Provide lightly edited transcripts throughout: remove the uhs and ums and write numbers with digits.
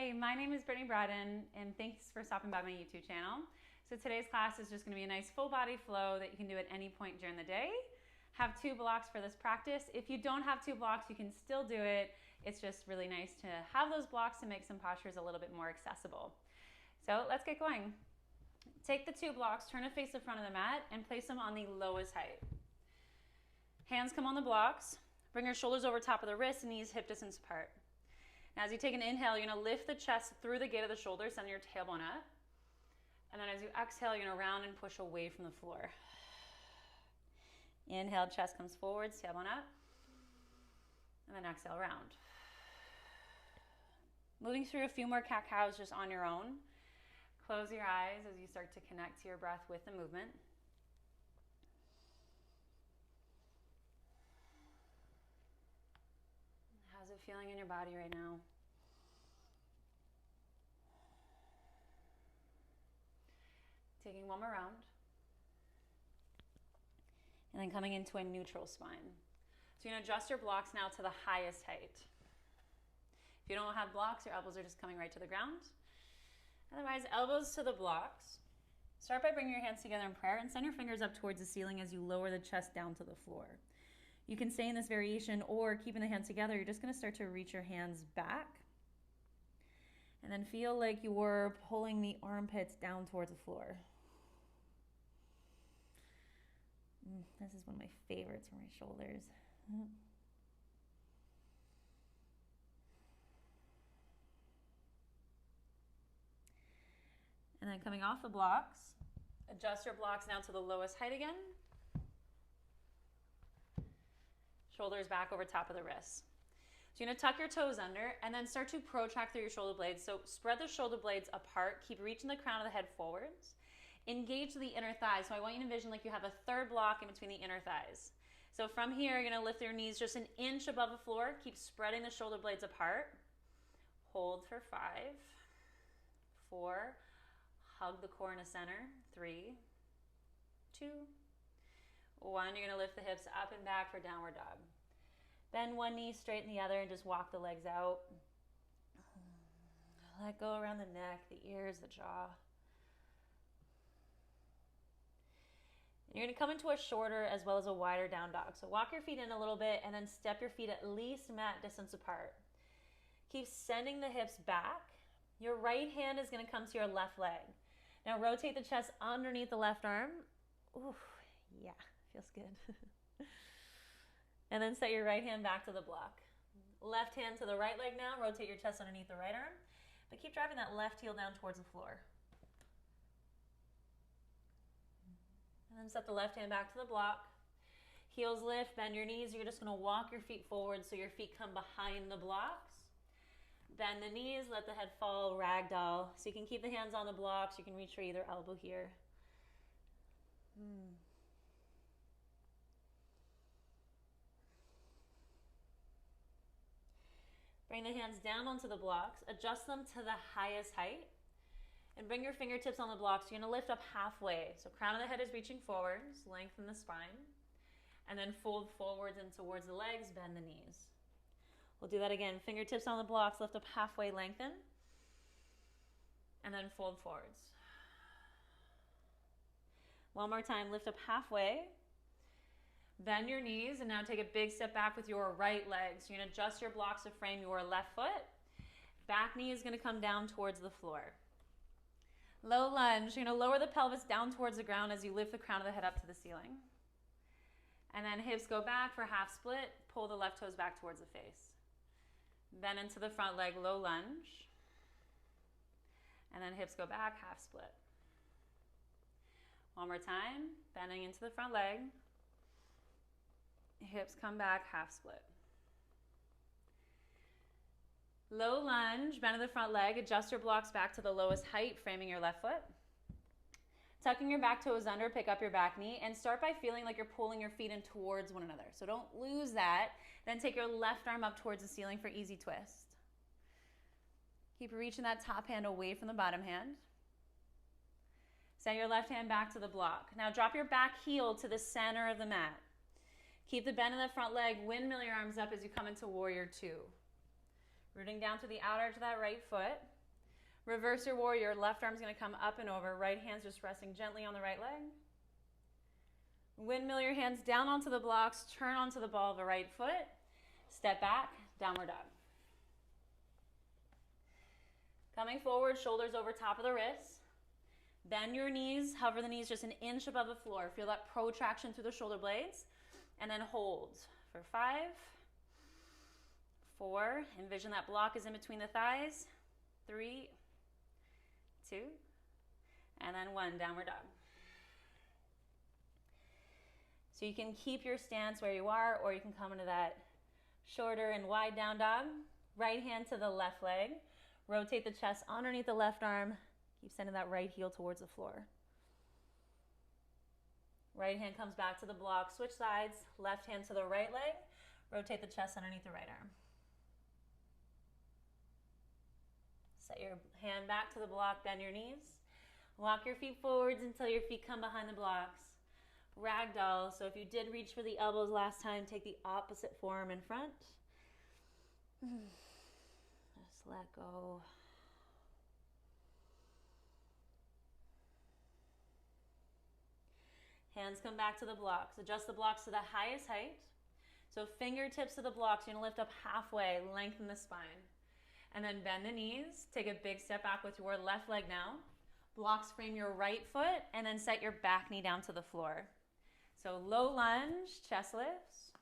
Hey, my name is Brittany Bryden, and thanks for stopping by my YouTube channel. So today's class is just going to be a nice full body flow that you can do at any point during the day. Have 2 blocks for this practice. If you don't have 2 blocks, you can still do it. It's just really nice to have those blocks to make some postures a little bit more accessible. So let's get going. Take the 2 blocks, turn to face the front of the mat, and place them on the lowest height. Hands come on the blocks. Bring your shoulders over top of the wrists, knees hip distance apart. Now as you take an inhale, you're going to lift the chest through the gate of the shoulders, send your tailbone up. And then as you exhale, you're going to round and push away from the floor. Inhale, chest comes forwards, tailbone up. And then exhale, round. Moving through a few more cat-cows just on your own. Close your eyes as you start to connect to your breath with the movement. How's it feeling in your body right now? Taking one more round. And then coming into a neutral spine. So you're going to adjust your blocks now to the highest height. If you don't have blocks, your elbows are just coming right to the ground. Otherwise, elbows to the blocks. Start by bringing your hands together in prayer and send your fingers up towards the ceiling as you lower the chest down to the floor. You can stay in this variation, or keeping the hands together, you're just going to start to reach your hands back. And then feel like you're pulling the armpits down towards the floor. This is one of my favorites for my shoulders. And then coming off the blocks, adjust your blocks now to the lowest height again. Shoulders back over top of the wrists. So you're going to tuck your toes under and then start to protract through your shoulder blades. So spread the shoulder blades apart. Keep reaching the crown of the head forwards. Engage the inner thighs. So I want you to envision like you have a 3rd block in between the inner thighs. So from here, you're going to lift your knees just an inch above the floor. Keep spreading the shoulder blades apart. Hold for 5, 4, hug the core in the center, 3, 2, 1. You're going to lift the hips up and back for downward dog. Bend one knee, straighten the other, and just walk the legs out. Let go around the neck, the ears, the jaw. And you're going to come into a shorter as well as a wider down dog. So walk your feet in a little bit and then step your feet at least mat distance apart. Keep sending the hips back. Your right hand is going to come to your left leg. Now rotate the chest underneath the left arm. Ooh, yeah, feels good. And then set your right hand back to the block. Left hand to the right leg now. Rotate your chest underneath the right arm. But keep driving that left heel down towards the floor. And then set the left hand back to the block. Heels lift, bend your knees. You're just going to walk your feet forward so your feet come behind the blocks. Bend the knees, let the head fall, ragdoll. So you can keep the hands on the blocks. You can reach for either elbow here. Bring the hands down onto the blocks. Adjust them to the highest height. And bring your fingertips on the blocks. You're going to lift up halfway. So crown of the head is reaching forwards. Lengthen the spine. And then fold forwards and towards the legs. Bend the knees. We'll do that again. Fingertips on the blocks. Lift up halfway. Lengthen. And then fold forwards. One more time. Lift up halfway. Bend your knees and now take a big step back with your right leg. So you're going to adjust your blocks to frame your left foot. Back knee is going to come down towards the floor. Low lunge. You're going to lower the pelvis down towards the ground as you lift the crown of the head up to the ceiling. And then hips go back for half split. Pull the left toes back towards the face. Bend into the front leg, low lunge. And then hips go back, half split. One more time. Bending into the front leg. Hips come back, half split. Low lunge, bend in the front leg. Adjust your blocks back to the lowest height, framing your left foot. Tucking your back toes under, pick up your back knee, and start by feeling like you're pulling your feet in towards one another. So don't lose that. Then take your left arm up towards the ceiling for easy twist. Keep reaching that top hand away from the bottom hand. Send your left hand back to the block. Now drop your back heel to the center of the mat. Keep the bend in the front leg, windmill your arms up as you come into warrior 2. Rooting down through the outer edge of that right foot. Reverse your warrior. Left arm's going to come up and over. Right hand's just resting gently on the right leg. Windmill your hands down onto the blocks. Turn onto the ball of the right foot. Step back, downward dog. Coming forward, shoulders over top of the wrists. Bend your knees, hover the knees just an inch above the floor. Feel that protraction through the shoulder blades. And then hold for 5, 4. Envision that block is in between the thighs. 3, 2, and then 1, downward dog. So you can keep your stance where you are, or you can come into that shorter and wide down dog. Right hand to the left leg. Rotate the chest underneath the left arm. Keep sending that right heel towards the floor. Right hand comes back to the block. Switch sides. Left hand to the right leg. Rotate the chest underneath the right arm. Set your hand back to the block. Bend your knees. Walk your feet forwards until your feet come behind the blocks. Ragdoll. So if you did reach for the elbows last time, take the opposite forearm in front. Just let go. Hands come back to the blocks. Adjust the blocks to the highest height. So fingertips to the blocks. You're going to lift up halfway, lengthen the spine. And then bend the knees. Take a big step back with your left leg now. Blocks frame your right foot, and then set your back knee down to the floor. So low lunge, chest lifts.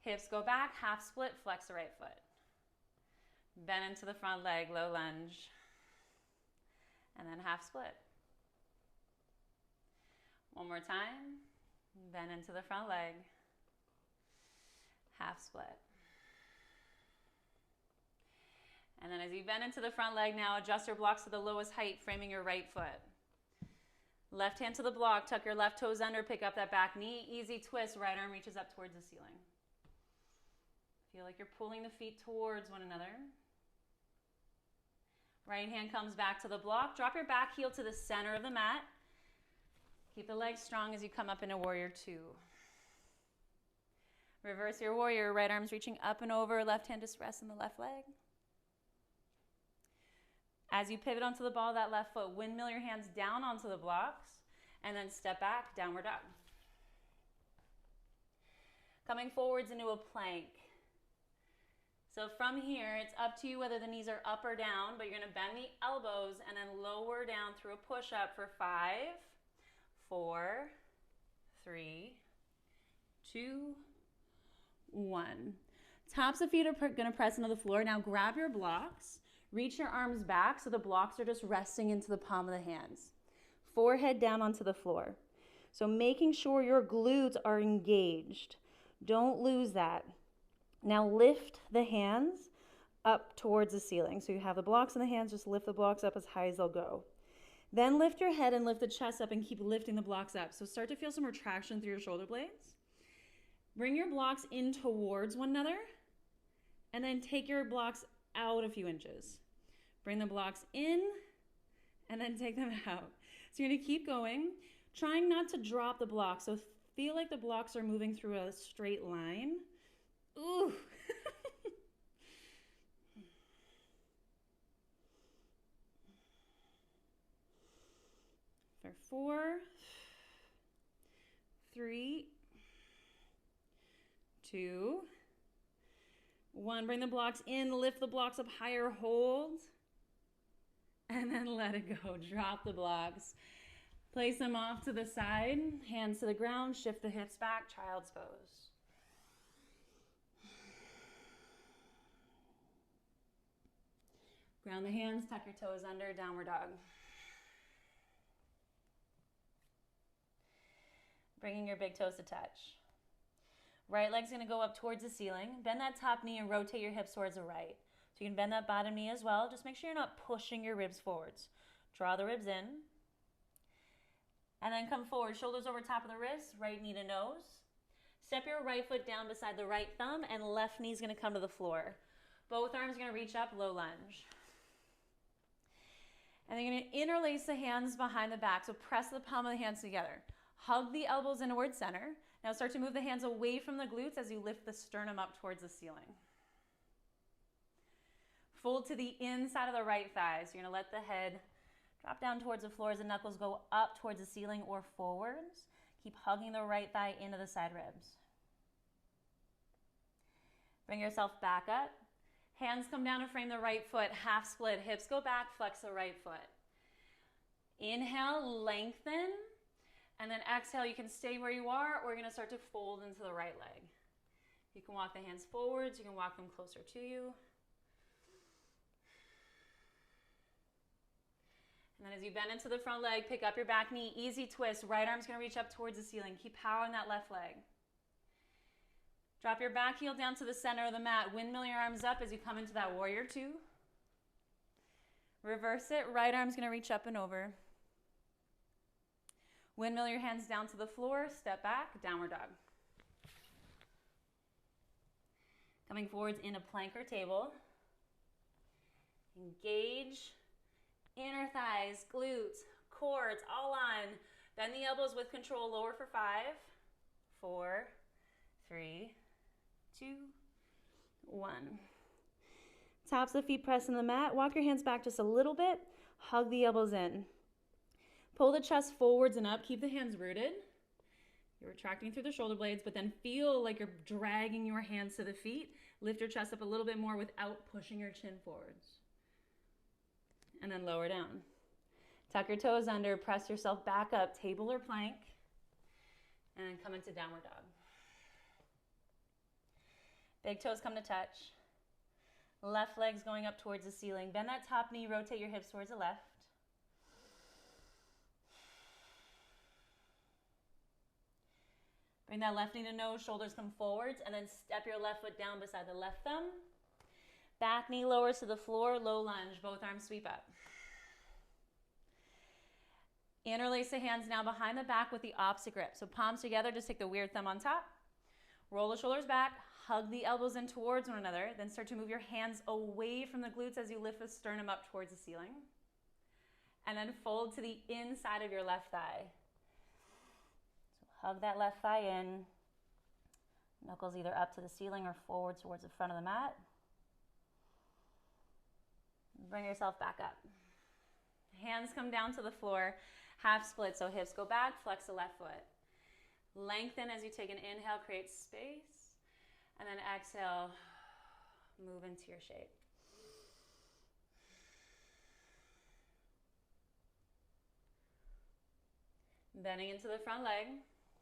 Hips go back, half split, flex the right foot. Bend into the front leg, low lunge. And then half split. One more time. Bend into the front leg. Half split. And then as you bend into the front leg now, adjust your blocks to the lowest height, framing your right foot. Left hand to the block, tuck your left toes under, pick up that back knee. Easy twist, right arm reaches up towards the ceiling. Feel like you're pulling the feet towards one another. Right hand comes back to the block. Drop your back heel to the center of the mat. Keep the legs strong as you come up into warrior 2. Reverse your warrior. Right arm's reaching up and over. Left hand just rests on the left leg. As you pivot onto the ball of that left foot, windmill your hands down onto the blocks, and then step back, downward dog. Coming forwards into a plank. So from here, it's up to you whether the knees are up or down, but you're going to bend the elbows and then lower down through a push-up for 5, 4, 3, 2, 1. Tops of feet are going to press into the floor. Now grab your blocks. Reach your arms back so the blocks are just resting into the palm of the hands. Forehead down onto the floor. So making sure your glutes are engaged. Don't lose that. Now lift the hands up towards the ceiling. So you have the blocks in the hands, just lift the blocks up as high as they'll go. Then lift your head and lift the chest up and keep lifting the blocks up. So start to feel some retraction through your shoulder blades. Bring your blocks in towards one another and then take your blocks out a few inches. Bring the blocks in and then take them out. So you're going to keep going, trying not to drop the blocks. So feel like the blocks are moving through a straight line. Ooh. For 4, 3, 2, 1. Bring the blocks in, lift the blocks up higher, hold, and then let it go. Drop the blocks. Place them off to the side, hands to the ground, shift the hips back, child's pose. Ground the hands, tuck your toes under, downward dog. Bringing your big toes to touch. Right leg's going to go up towards the ceiling. Bend that top knee and rotate your hips towards the right. So you can bend that bottom knee as well. Just make sure you're not pushing your ribs forwards. Draw the ribs in. And then come forward, shoulders over top of the wrists, right knee to nose. Step your right foot down beside the right thumb, and left knee's going to come to the floor. Both arms are going to reach up, low lunge. And then you're going to interlace the hands behind the back. So press the palm of the hands together. Hug the elbows in towards center. Now start to move the hands away from the glutes as you lift the sternum up towards the ceiling. Fold to the inside of the right thigh. So you're going to let the head drop down towards the floor as the knuckles go up towards the ceiling or forwards. Keep hugging the right thigh into the side ribs. Bring yourself back up. Hands come down to frame the right foot, half split. Hips go back, flex the right foot. Inhale, lengthen. And then exhale, you can stay where you are, or you're going to start to fold into the right leg. You can walk the hands forwards. You can walk them closer to you. And then as you bend into the front leg, pick up your back knee, easy twist. Right arm's going to reach up towards the ceiling. Keep power on that left leg. Drop your back heel down to the center of the mat. Windmill your arms up as you come into that warrior two. Reverse it. Right arm's going to reach up and over. Windmill your hands down to the floor. Step back, downward dog. Coming forwards in a plank or table. Engage inner thighs, glutes, quads, all on. Bend the elbows with control. Lower for 5, 4, 3, 2, 1. Tops of the feet press in the mat. Walk your hands back just a little bit. Hug the elbows in. Pull the chest forwards and up. Keep the hands rooted. You're retracting through the shoulder blades, but then feel like you're dragging your hands to the feet. Lift your chest up a little bit more without pushing your chin forwards. And then lower down. Tuck your toes under, press yourself back up, table or plank, and then come into downward dog. Big toes come to touch. Left leg's going up towards the ceiling. Bend that top knee, rotate your hips towards the left. Bring that left knee to nose, shoulders come forwards, and then step your left foot down beside the left thumb. Back knee lowers to the floor, low lunge, both arms sweep up. Interlace the hands now behind the back with the opposite grip. So palms together, just take the weird thumb on top. Roll the shoulders back, hug the elbows in towards one another, then start to move your hands away from the glutes as you lift the sternum up towards the ceiling. And then fold to the inside of your left thigh. So hug that left thigh in. Knuckles either up to the ceiling or forward towards the front of the mat. Bring yourself back up. Hands come down to the floor, half split, so hips go back, flex the left foot. Lengthen as you take an inhale, create space, and then exhale, move into your shape. Bending into the front leg,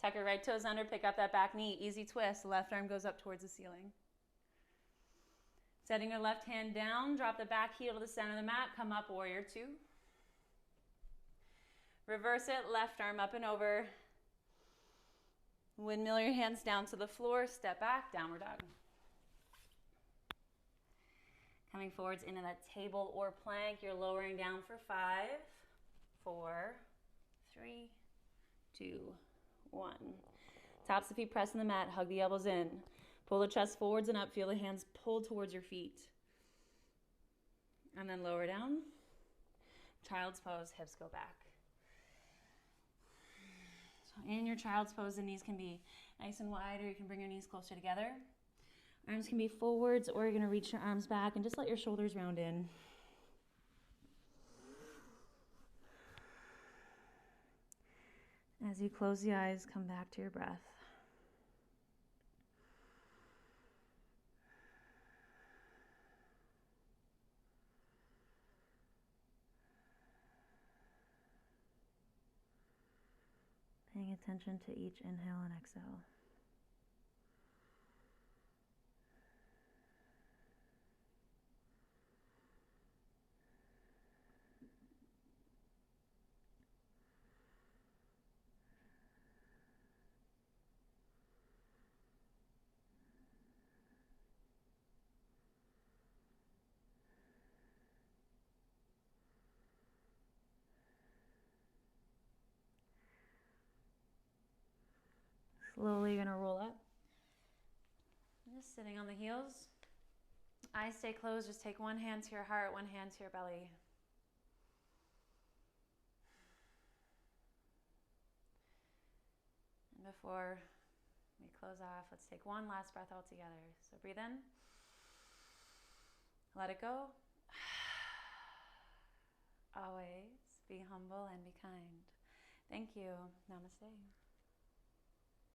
tuck your right toes under, pick up that back knee, easy twist, left arm goes up towards the ceiling. Setting your left hand down, drop the back heel to the center of the mat, come up, warrior two. Reverse it, left arm up and over. Windmill your hands down to the floor, step back, downward dog. Coming forwards into that table or plank, you're lowering down for 5, 4, 3, 2, 1. Tops of the feet press in the mat, hug the elbows in. Pull the chest forwards and up. Feel the hands pull towards your feet. And then lower down. Child's pose, hips go back. So in your child's pose, the knees can be nice and wide, or you can bring your knees closer together. Arms can be forwards, or you're going to reach your arms back and just let your shoulders round in. As you close the eyes, come back to your breath. Paying attention to each inhale and exhale. Slowly you're going to roll up. Just sitting on the heels. Eyes stay closed. Just take one hand to your heart, one hand to your belly. And before we close off, let's take one last breath all together. So breathe in. Let it go. Always be humble and be kind. Thank you. Namaste.